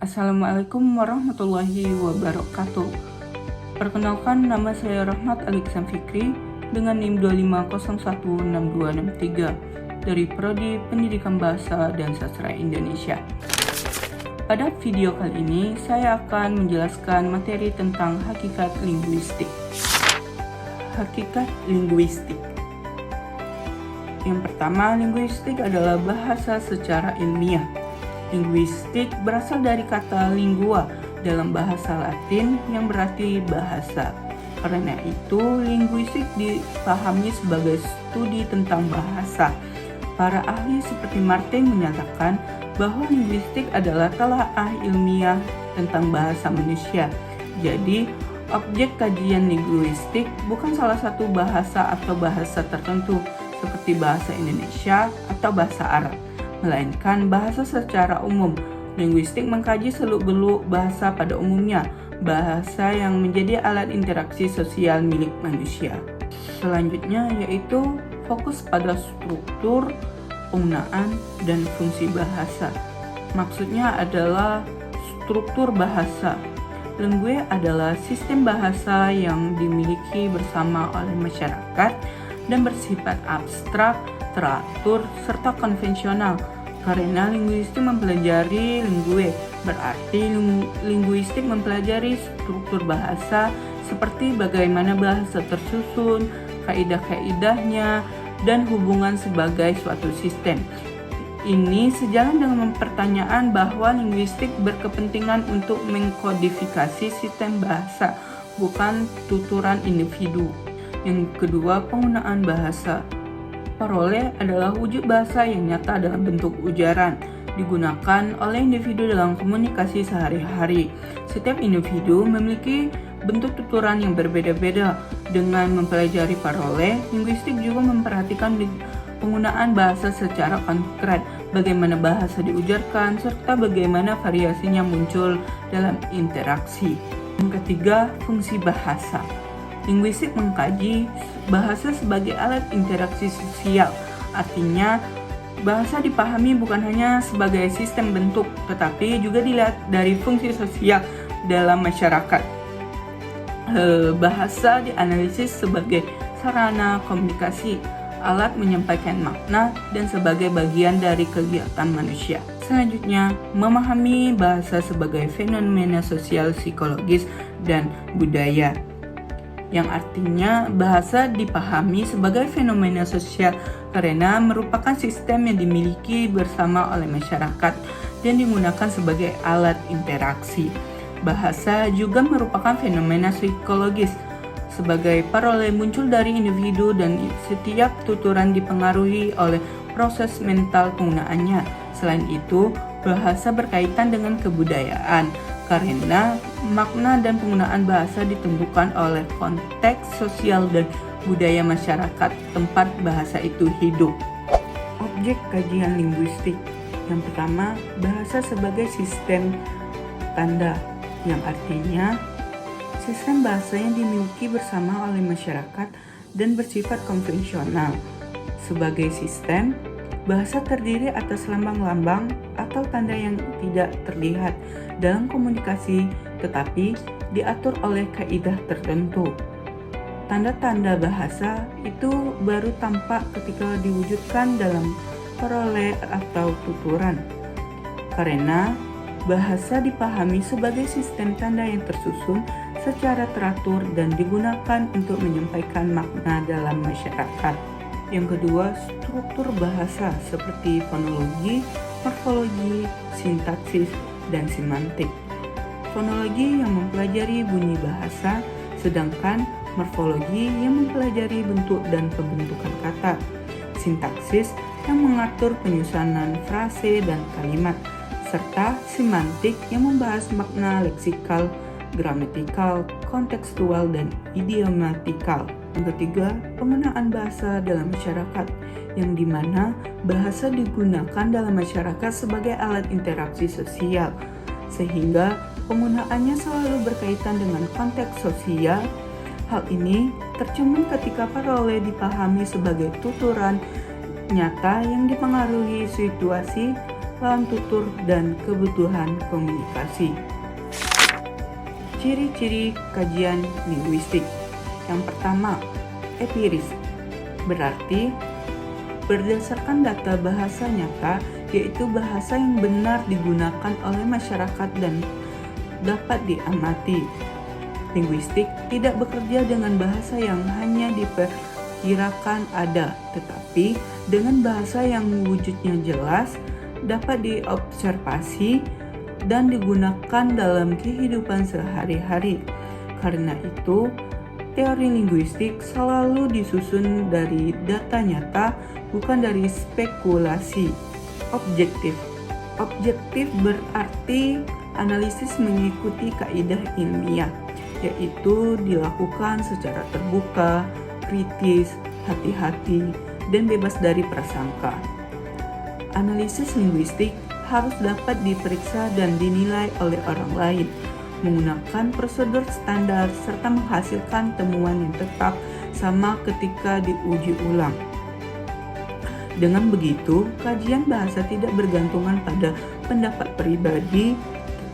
Assalamualaikum warahmatullahi wabarakatuh. Perkenalkan, nama saya Rahmat Aliksan Fikri dengan NIM 250162663 dari Prodi Pendidikan Bahasa dan Sastra Indonesia. Pada video kali ini, saya akan menjelaskan materi tentang hakikat linguistik. Hakikat linguistik. Yang pertama, linguistik adalah bahasa secara ilmiah. Linguistik berasal dari kata lingua dalam bahasa Latin yang berarti bahasa. Karena itu, linguistik dipahami sebagai studi tentang bahasa. Para ahli seperti Martin menyatakan bahwa linguistik adalah telaah ilmiah tentang bahasa manusia. Jadi, objek kajian linguistik bukan salah satu bahasa atau bahasa tertentu seperti bahasa Indonesia atau bahasa Arab, melainkan bahasa secara umum. Linguistik mengkaji seluk-beluk bahasa pada umumnya, bahasa yang menjadi alat interaksi sosial milik manusia. Selanjutnya yaitu fokus pada struktur, penggunaan, dan fungsi bahasa. Maksudnya adalah struktur bahasa. Lingue adalah sistem bahasa yang dimiliki bersama oleh masyarakat dan bersifat abstrak, teratur, serta konvensional. Karena linguistik mempelajari lingue, berarti linguistik mempelajari struktur bahasa seperti bagaimana bahasa tersusun, kaidah-kaidahnya, dan hubungan sebagai suatu sistem. Ini sejalan dengan pertanyaan bahwa linguistik berkepentingan untuk mengkodifikasi sistem bahasa, bukan tuturan individu. Yang kedua, penggunaan bahasa. Parole adalah wujud bahasa yang nyata dalam bentuk ujaran, digunakan oleh individu dalam komunikasi sehari-hari. Setiap individu memiliki bentuk tuturan yang berbeda-beda. Dengan mempelajari parole, linguistik juga memperhatikan penggunaan bahasa secara konkret, bagaimana bahasa diujarkan, serta bagaimana variasinya muncul dalam interaksi. Yang ketiga, fungsi bahasa. Linguistik mengkaji bahasa sebagai alat interaksi sosial. Artinya, bahasa dipahami bukan hanya sebagai sistem bentuk, tetapi juga dilihat dari fungsi sosial dalam masyarakat. Bahasa dianalisis sebagai sarana komunikasi, alat menyampaikan makna, dan sebagai bagian dari kegiatan manusia. Selanjutnya, memahami bahasa sebagai fenomena sosial, psikologis, dan budaya, yang artinya bahasa dipahami sebagai fenomena sosial karena merupakan sistem yang dimiliki bersama oleh masyarakat dan digunakan sebagai alat interaksi. Bahasa juga merupakan fenomena psikologis sebagai parole muncul dari individu dan setiap tuturan dipengaruhi oleh proses mental penggunaannya. Selain itu, bahasa berkaitan dengan kebudayaan karena makna dan penggunaan bahasa ditentukan oleh konteks sosial dan budaya masyarakat tempat bahasa itu hidup. Objek kajian linguistik. Yang pertama, bahasa sebagai sistem tanda, yang artinya sistem bahasa yang dimiliki bersama oleh masyarakat dan bersifat konvensional. Sebagai sistem, bahasa terdiri atas lambang-lambang atau tanda yang tidak terlihat dalam komunikasi tetapi diatur oleh kaidah tertentu. Tanda-tanda bahasa itu baru tampak ketika diwujudkan dalam parole atau tuturan. Karena bahasa dipahami sebagai sistem tanda yang tersusun secara teratur dan digunakan untuk menyampaikan makna dalam masyarakat. Yang kedua, struktur bahasa seperti fonologi, morfologi, sintaksis, dan semantik. Fonologi yang mempelajari bunyi bahasa, sedangkan morfologi yang mempelajari bentuk dan pembentukan kata. Sintaksis yang mengatur penyusunan frase dan kalimat, serta semantik yang membahas makna leksikal, gramatikal, kontekstual, dan idiomatikal. Yang ketiga, penggunaan bahasa dalam masyarakat, yang dimana bahasa digunakan dalam masyarakat sebagai alat interaksi sosial, sehingga penggunaannya selalu berkaitan dengan konteks sosial. Hal ini tercermin ketika parole dipahami sebagai tuturan nyata yang dipengaruhi situasi, kebutuhan tutur dan kebutuhan komunikasi. Ciri-ciri kajian linguistik. Yang pertama, empiris, berarti berdasarkan data bahasa nyata, yaitu bahasa yang benar digunakan oleh masyarakat dan dapat diamati. Linguistik tidak bekerja dengan bahasa yang hanya diperkirakan ada, tetapi dengan bahasa yang wujudnya jelas, dapat diobservasi dan digunakan dalam kehidupan sehari-hari. Karena itu, teori linguistik selalu disusun dari data nyata, bukan dari spekulasi. Objektif berarti analisis mengikuti kaidah ilmiah, yaitu dilakukan secara terbuka, kritis, hati-hati, dan bebas dari prasangka. Analisis linguistik harus dapat diperiksa dan dinilai oleh orang lain, menggunakan prosedur standar serta menghasilkan temuan yang tetap sama ketika diuji ulang. Dengan begitu, kajian bahasa tidak bergantungan pada pendapat pribadi,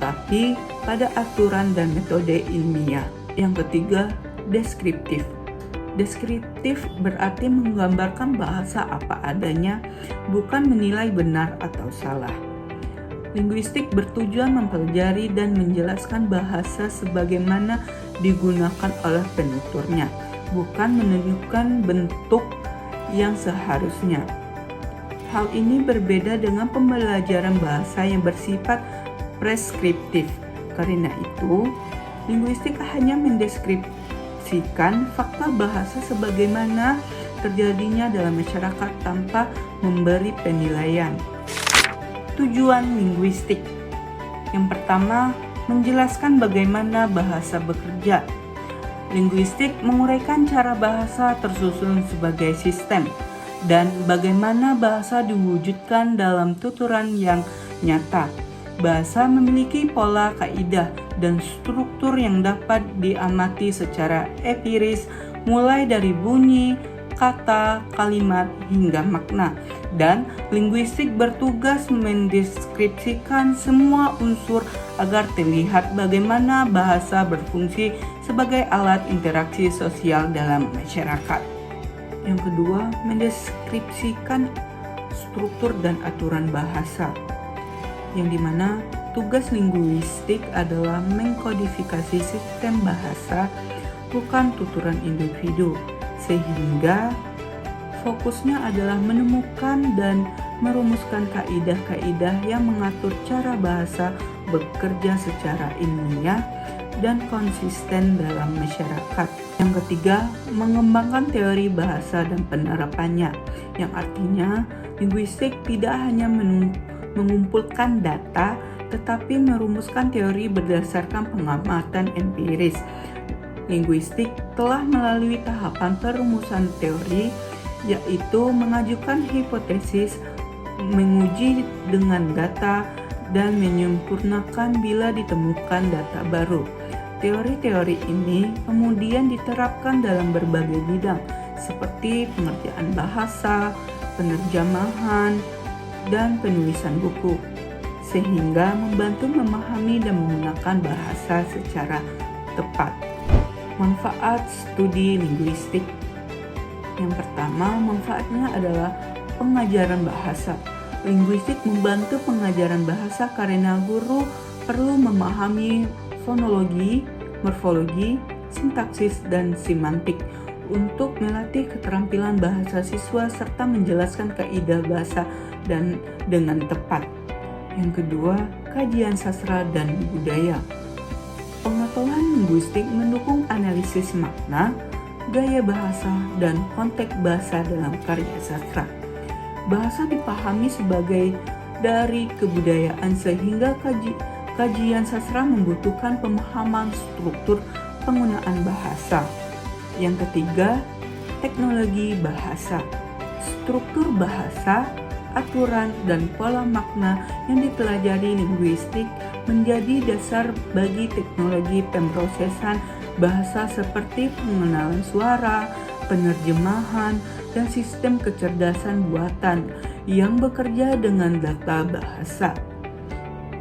tetapi pada aturan dan metode ilmiah. Yang ketiga, deskriptif. Deskriptif berarti menggambarkan bahasa apa adanya, bukan menilai benar atau salah. Linguistik bertujuan mempelajari dan menjelaskan bahasa sebagaimana digunakan oleh penuturnya, bukan menunjukkan bentuk yang seharusnya. Hal ini berbeda dengan pembelajaran bahasa yang bersifat preskriptif. Karena itu, linguistik hanya mendeskripsikan fakta bahasa sebagaimana terjadinya dalam masyarakat tanpa memberi penilaian. Tujuan linguistik. Yang pertama, menjelaskan bagaimana bahasa bekerja. Linguistik menguraikan cara bahasa tersusun sebagai sistem dan bagaimana bahasa diwujudkan dalam tuturan yang nyata. Bahasa memiliki pola kaidah dan struktur yang dapat diamati secara empiris, mulai dari bunyi, kata, kalimat, hingga makna. Dan linguistik bertugas mendeskripsikan semua unsur agar terlihat bagaimana bahasa berfungsi sebagai alat interaksi sosial dalam masyarakat. Yang kedua, mendeskripsikan struktur dan aturan bahasa, yang dimana tugas linguistik adalah mengkodifikasi sistem bahasa, bukan tuturan individu, sehingga fokusnya adalah menemukan dan merumuskan kaidah-kaidah yang mengatur cara bahasa bekerja secara ilmiah dan konsisten dalam masyarakat. Yang ketiga, mengembangkan teori bahasa dan penerapannya, yang artinya linguistik tidak hanya mengumpulkan data, tetapi merumuskan teori berdasarkan pengamatan empiris. Linguistik telah melalui tahapan perumusan teori, yaitu mengajukan hipotesis, menguji dengan data, dan menyempurnakan bila ditemukan data baru. Teori-teori ini kemudian diterapkan dalam berbagai bidang seperti pengerjaan bahasa, penerjemahan, dan penulisan buku, sehingga membantu memahami dan menggunakan bahasa secara tepat. Manfaat studi linguistik. Yang pertama, manfaatnya adalah pengajaran bahasa. Linguistik membantu pengajaran bahasa karena guru perlu memahami fonologi, morfologi, sintaksis, dan semantik untuk melatih keterampilan bahasa siswa serta menjelaskan kaidah bahasa dan dengan tepat. Yang kedua, kajian sastra dan budaya. Pengetahuan linguistik mendukung analisis makna, gaya bahasa, dan konteks bahasa dalam karya sastra. Bahasa dipahami sebagai dari kebudayaan sehingga kajian sastra membutuhkan pemahaman struktur penggunaan bahasa. Yang ketiga, teknologi bahasa. Struktur bahasa, aturan, dan pola makna yang dipelajari linguistik menjadi dasar bagi teknologi pemrosesan bahasa seperti pengenalan suara, penerjemahan, dan sistem kecerdasan buatan yang bekerja dengan data bahasa.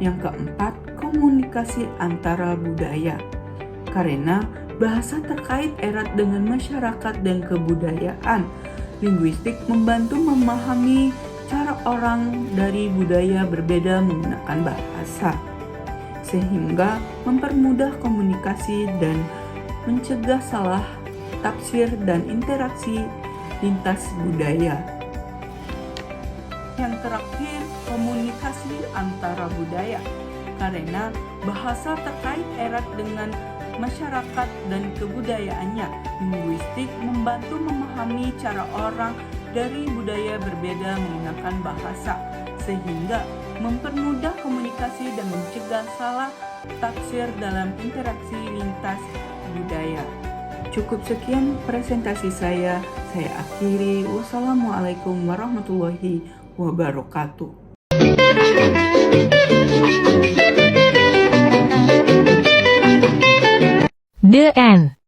Yang keempat, komunikasi antara budaya. Karena bahasa terkait erat dengan masyarakat dan kebudayaan, linguistik membantu memahami cara orang dari budaya berbeda menggunakan bahasa, sehingga mempermudah komunikasi dan mencegah salah tafsir dan interaksi lintas budaya. Yang terakhir, komunikasi antara budaya. Karena bahasa terkait erat dengan masyarakat dan kebudayaannya, linguistik membantu memahami cara orang dari budaya berbeda menggunakan bahasa, sehingga mempermudah komunikasi dan mencegah salah tafsir dalam interaksi lintas budaya. Cukup sekian presentasi saya akhiri. Wassalamualaikum warahmatullahi wabarakatuh. The end.